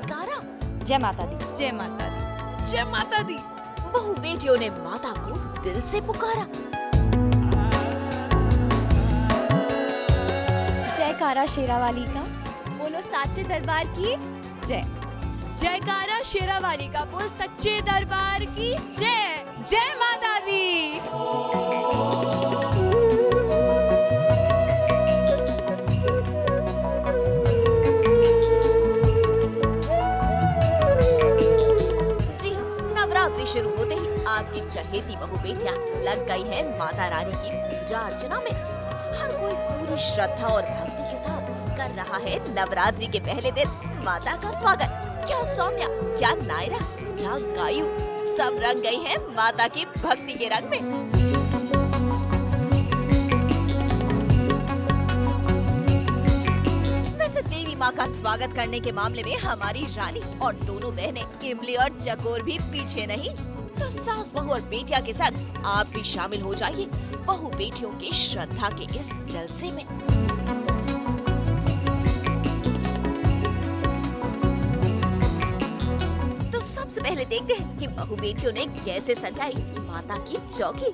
जयकारा। जय माता दी। जय माता दी। जय माता दी। बहु बेटियों ने माता को दिल से पुकारा। जयकारा शेरावाली का, बोलो साचे दरबार की जय। जयकारा शेरावाली का, बोल सच्चे दरबार की जय। जय माता दी। जी हाँ, नवरात्रि शुरू होते ही आपकी चहेती बहु बेटियां लग गई है माता रानी की पूजा अर्चना में। हर कोई पूरी श्रद्धा और भक्ति के साथ कर रहा है नवरात्रि के पहले दिन माता का स्वागत। क्या सौम्या, क्या नायरा, क्या गायु, सब रंग गई है माता की भक्ति के रंग में। वैसे देवी माँ का स्वागत करने के मामले में हमारी रानी और दोनों बहनें इमली और चकोर भी पीछे नहीं। तो सास बहू और बेटिया के संग आप भी शामिल हो जाइए बहु बेटियों की श्रद्धा के इस जलसे में। तो सबसे पहले देखते हैं कि बहु बेटियों ने कैसे सजाई माता की चौकी।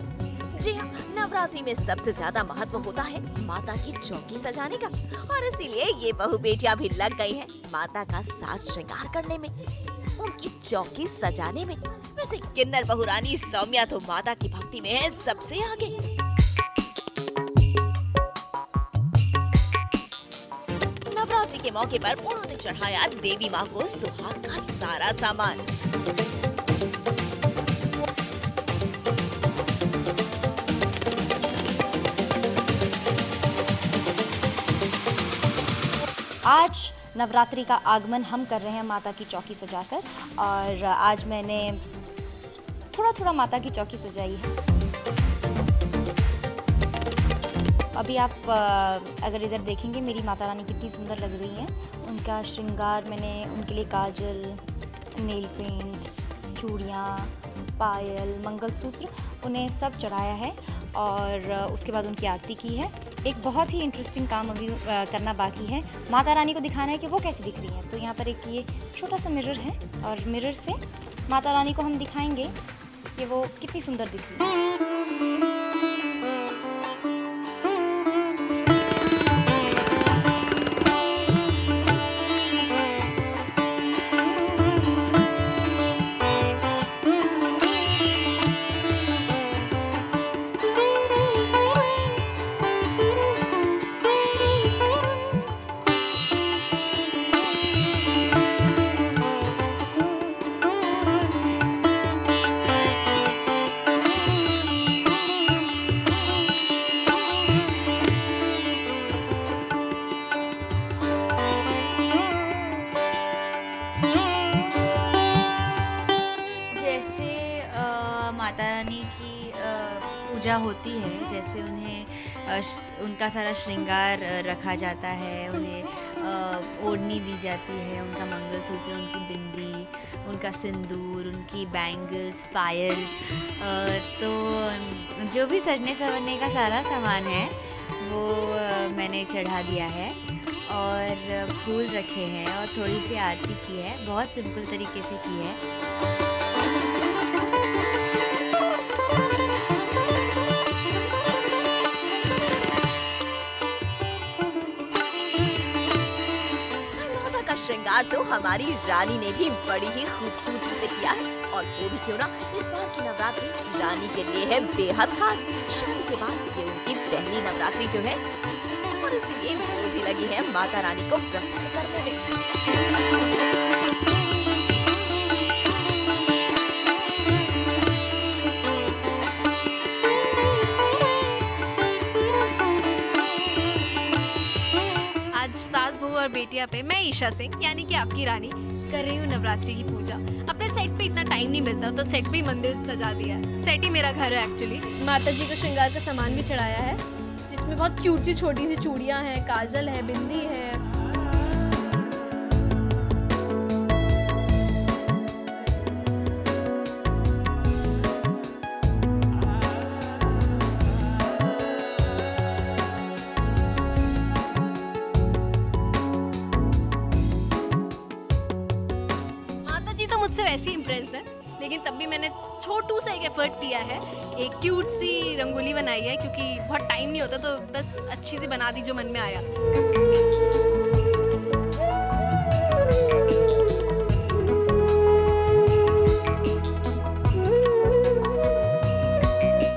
जी हाँ, नवरात्रि में सबसे ज्यादा महत्व होता है माता की चौकी सजाने का, और इसीलिए ये बहु बेटियां भी लग गई हैं माता का साज श्रृंगार करने में, उनकी चौकी सजाने में। वैसे किन्नर बहु रानी सौम्या तो माता की भक्ति में है सबसे आगे। नवरात्रि के मौके पर उन्होंने चढ़ाया देवी माँ को सुहाग का सारा सामान। आज नवरात्रि का आगमन हम कर रहे हैं माता की चौकी सजाकर, और आज मैंने थोड़ा थोड़ा माता की चौकी सजाई है। अभी आप अगर इधर देखेंगे मेरी माता रानी कितनी सुंदर लग रही है। उनका श्रृंगार मैंने उनके लिए काजल, नेल पेंट, चूड़ियाँ, पायल, मंगलसूत्र, उन्हें सब चढ़ाया है और उसके बाद उनकी आरती की है। एक बहुत ही इंटरेस्टिंग काम अभी करना बाकी है, माता रानी को दिखाना है कि वो कैसी दिख रही है। तो यहाँ पर एक ये छोटा सा मिरर है और मिरर से माता रानी को हम दिखाएंगे कि वो कितनी सुंदर दिख रही है। माता रानी की पूजा होती है, जैसे उन्हें उनका सारा श्रृंगार रखा जाता है, उन्हें ओढ़नी दी जाती है, उनका मंगलसूत्र, उनकी बिंदी, उनका सिंदूर, उनकी बैंगल्स, पायल, तो जो भी सजने संवरने का सारा सामान है वो मैंने चढ़ा दिया है और फूल रखे हैं और थोड़ी सी आरती की है, बहुत सिंपल तरीके से की है। श्रृंगार तो हमारी रानी ने भी बड़ी ही खूबसूरती से किया है, और वो भी क्यों ना, इस बार की नवरात्रि रानी के लिए है बेहद खास। शादी के बाद ये उनकी पहली नवरात्रि जो है, और इसलिए वो भी लगी है माता रानी को प्रसन्न करने में। सास बहू और बेटिया पे मैं ईशा सिंह यानी कि आपकी रानी कर रही हूँ नवरात्रि की पूजा। अपने सेट पे इतना टाइम नहीं मिलता तो सेट पे ही मंदिर सजा दिया है। सेट ही मेरा घर है एक्चुअली। माता जी को श्रृंगार का सामान भी चढ़ाया है, जिसमें बहुत क्यूट सी छोटी सी चूड़ियाँ हैं, काजल है, बिंदी है। मुझसे वैसे ही इम्प्रेस्ड है, लेकिन तब भी मैंने छोटू सा एक एफर्ट किया है, एक क्यूट सी रंगोली बनाई है, क्योंकि बहुत टाइम नहीं होता, तो बस अच्छी सी बना दी जो मन में आया।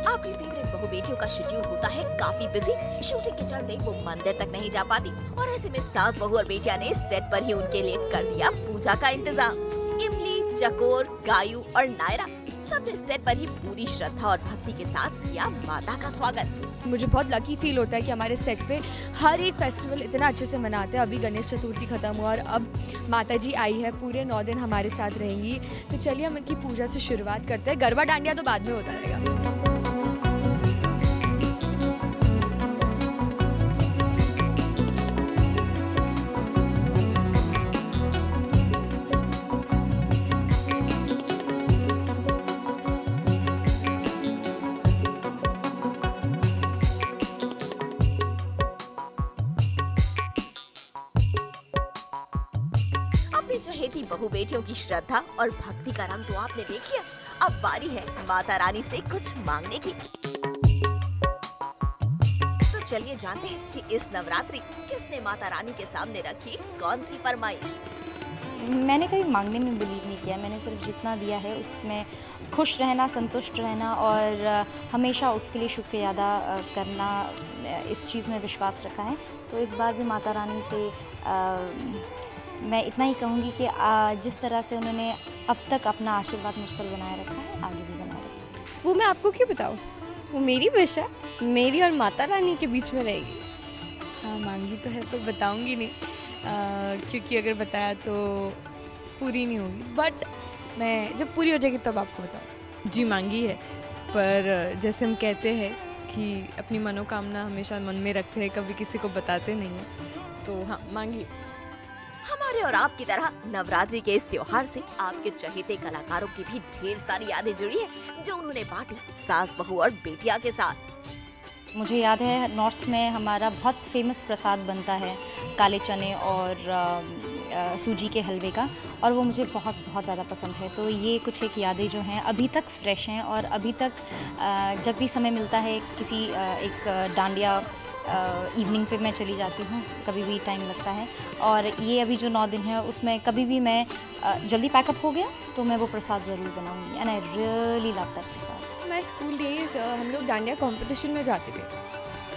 आपकी फेवरेट बहू बेटियों का शेड्यूल होता है काफी बिजी। शूटिंग के चलते वो मंदिर तक नहीं जा पाती और ऐसे में सास बहू और बेटिया ने सेट पर ही उनके लिए कर दिया पूजा का इंतजाम। इमली, चकोर, गायू और नायरा सबने सेट पर ही पूरी श्रद्धा और भक्ति के साथ किया माता का स्वागत। मुझे बहुत लकी फील होता है कि हमारे सेट पे हर एक फेस्टिवल इतना अच्छे से मनाते हैं। अभी गणेश चतुर्थी खत्म हुआ और अब माता जी आई है, पूरे 9 दिन हमारे साथ रहेंगी। तो चलिए हम इनकी पूजा से शुरुआत करते हैं। गरबा डांडिया तो बाद में होता रहेगा। अपनी चहेती बहू बेटियों की श्रद्धा और भक्ति का रंग तो आपने देख लिया। अब बारी है माता रानी से कुछ मांगने की। तो चलिए जानते हैं कि इस नवरात्रि किसने माता रानी के सामने रखी कौन सी फरमाइश। मैंने कभी मांगने में बिलीव नहीं किया। मैंने सिर्फ जितना दिया है उसमें खुश रहना, संतुष्ट रहना और हमेशा उसके लिए शुक्रिया अदा करना, इस चीज़ में विश्वास रखा है। तो इस बार भी माता रानी से मैं इतना ही कहूँगी कि जिस तरह से उन्होंने अब तक अपना आशीर्वाद मुझ पर बनाए रखा है, आगे भी बनाए रखें। वो मैं आपको क्यों बताऊँ, वो मेरी विश है, मेरी और माता रानी के बीच में रहेगी। हाँ मांगी तो है, तो बताऊँगी नहीं, क्योंकि अगर बताया तो पूरी नहीं होगी। बट मैं जब पूरी हो जाएगी तब आपको बताऊँ। जी मांगी है, पर जैसे हम कहते हैं कि अपनी मनोकामना हमेशा मन में रखते हैं, कभी किसी को बताते नहीं हैं। तो हाँ मांगी। हमारे और आपकी तरह नवरात्रि के इस त्योहार से आपके चहेते कलाकारों की भी ढेर सारी यादें जुड़ी है, जो उन्होंने बांटी सास बहू और बेटिया के साथ। मुझे याद है नॉर्थ में हमारा बहुत फेमस प्रसाद बनता है काले चने और सूजी के हलवे का, और वो मुझे बहुत बहुत ज़्यादा पसंद है। तो ये कुछ एक यादें जो हैं अभी तक फ्रेश हैं और अभी तक जब भी समय मिलता है किसी एक डांडिया इवनिंग पे मैं चली जाती हूँ, कभी भी टाइम लगता है। और ये अभी जो 9 दिन है उसमें कभी भी मैं जल्दी पैकअप हो गया तो मैं वो प्रसाद ज़रूर बनाऊँगी। And I really love that prasad. मैं स्कूल डेज हम लोग डांडिया कंपटीशन में जाते थे,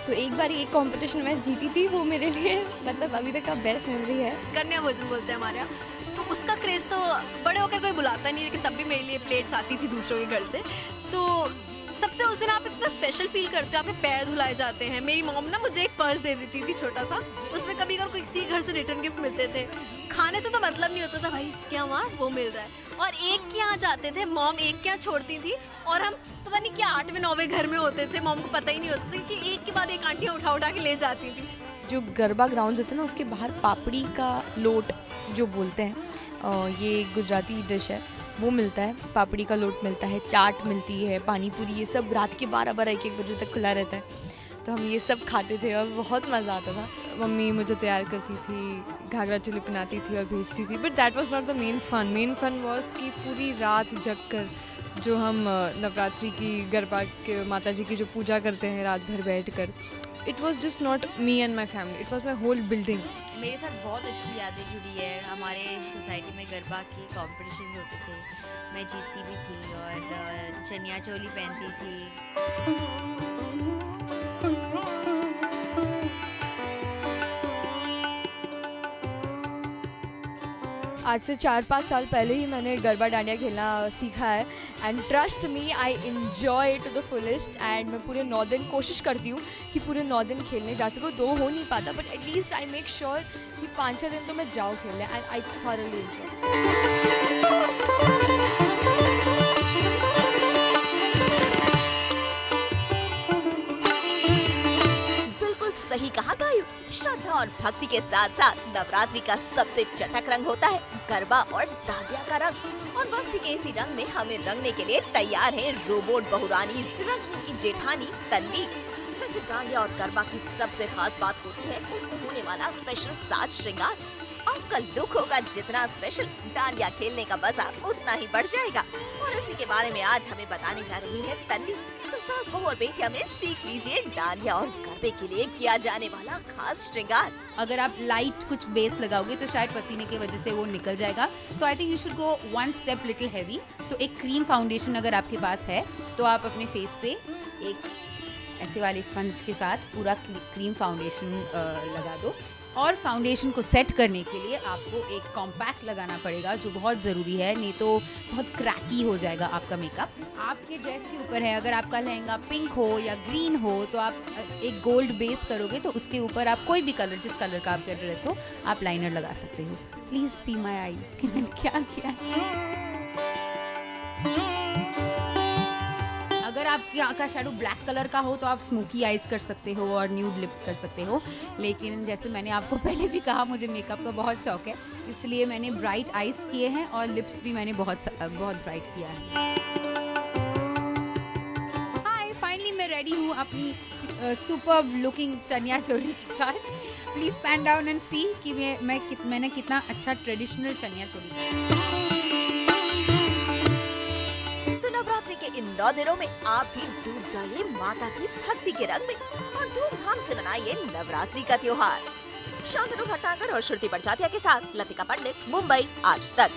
तो एक बार एक कंपटीशन में जीती थी। वो मेरे लिए मतलब अभी तक का बेस्ट मेमोरी है। कन्या भोजन बोलते हैं हमारे यहाँ, तो उसका क्रेज़ तो बड़े होकर कोई बुलाता नहीं, लेकिन तब भी मेरे लिए प्लेट्स आती थी दूसरों के घर से। तो सबसे उस दिन आप इतना स्पेशल फील करते हो, आपके पैर धुलाए जाते हैं। मेरी मॉम ना मुझे एक पर्स दे देती थी छोटा सा, उसमें कभी अगर किसी घर से रिटर्न गिफ्ट मिलते थे। खाने से तो मतलब नहीं होता था, भाई क्या वहाँ वो मिल रहा है। और एक के यहाँ जाते थे, मॉम एक के यहाँ छोड़ती थी और हम पता नहीं क्या 8वें 9वें घर में होते थे। मॉम को पता ही नहीं होता था कि एक के बाद एक आंटियाँ उठा उठा के ले जाती थी। जो गरबा ग्राउंड होते हैं ना, उसके बाहर पापड़ी का लोट जो बोलते हैं, ये गुजराती डिश है, वो मिलता है। पापड़ी का लोट मिलता है, चाट मिलती है, पानी पूरी, ये सब रात के 12-12 1-1 बजे तक खुला रहता है। तो हम ये सब खाते थे और बहुत मज़ा आता था। मम्मी मुझे तैयार करती थी, घाघरा चोली पहनाती थी और भेजती थी। But that was not the main fun. Main fun was कि पूरी रात जग कर जो हम नवरात्रि की गरबा के माता जी की जो पूजा करते हैं रात भर बैठ कर, it was just not me and my family, it was my whole building. मेरे साथ बहुत अच्छी यादें जुड़ी है। हमारे सोसाइटी में गरबा की कॉम्पिटिशन्स होते थे, मैं जीतती भी थी और चनिया चोली पहनती थी। आज से 4-5 साल पहले ही मैंने गरबा डांडिया खेलना सीखा है and trust me I enjoy to the fullest. And मैं पूरे 9 दिन कोशिश करती हूँ कि पूरे 9 दिन खेलने जा सकूँ। 2 हो नहीं पाता, but at least I make sure कि 5-6 दिन तो मैं जाऊँ खेलने एंड आई थॉरली एन्जॉय। सही कहा गायू। श्रद्धा और भक्ति के साथ साथ नवरात्रि का सबसे चटक रंग होता है गरबा और डांडिया का रंग। और मस्ती के इसी रंग में हमें रंगने के लिए तैयार है रोबोट बहुरानी रजनी की जेठानी तन्वी। वैसे डांडिया और गरबा की सबसे खास बात होती है उसमें होने वाला स्पेशल साज श्रृंगार। आप आपका लुक होगा जितना स्पेशल, डांडिया खेलने का मजा उतना ही बढ़ जाएगा। और इसी के बारे में आज हमें बताने जा रही है तन्वी। तो सास बहू और बेटिया में सीख लीजिए डांडिया और गरबे के लिए किया जाने वाला खास श्रृंगार। अगर आप लाइट कुछ बेस लगाओगे तो शायद पसीने की वजह से वो निकल जाएगा, तो I think you should go one step little heavy. तो एक क्रीम फाउंडेशन अगर आपके पास है तो आप अपने फेस पे एक ऐसे वाले स्पंज के साथ पूरा क्रीम फाउंडेशन लगा दो। और फाउंडेशन को सेट करने के लिए आपको एक कॉम्पैक्ट लगाना पड़ेगा, जो बहुत ज़रूरी है, नहीं तो बहुत क्रैकी हो जाएगा आपका मेकअप। आपके ड्रेस के ऊपर है, अगर आपका लहंगा पिंक हो या ग्रीन हो तो आप एक गोल्ड बेस करोगे तो उसके ऊपर आप कोई भी कलर, जिस कलर का आपका ड्रेस हो, आप लाइनर लगा सकते हो। प्लीज़ सी माई आईज कि मैंने क्या किया है। अगर आपका शैडो ब्लैक कलर का हो तो आप स्मोकी आइज कर सकते हो और न्यूड लिप्स कर सकते हो, लेकिन जैसे मैंने आपको पहले भी कहा मुझे मेकअप का बहुत शौक है, इसलिए मैंने ब्राइट आइज किए हैं और लिप्स भी मैंने बहुत ब्राइट किया है। हाय, फाइनली मैं रेडी हूँ अपनी सुपर्ब लुकिंग चनिया चोली के साथ। प्लीज़ पैन डाउन एंड सी कि मैंने कितना अच्छा ट्रेडिशनल चनिया चोली। नवरात्रि के इन 9 दिनों में आप भी डूब जाइए माता की भक्ति के रंग में और धूमधाम से मनाइए नवरात्रि का त्योहार। शांतनु भट्टागर और श्रुति बड़जात्या के साथ लतिका पंडित, मुंबई आज तक।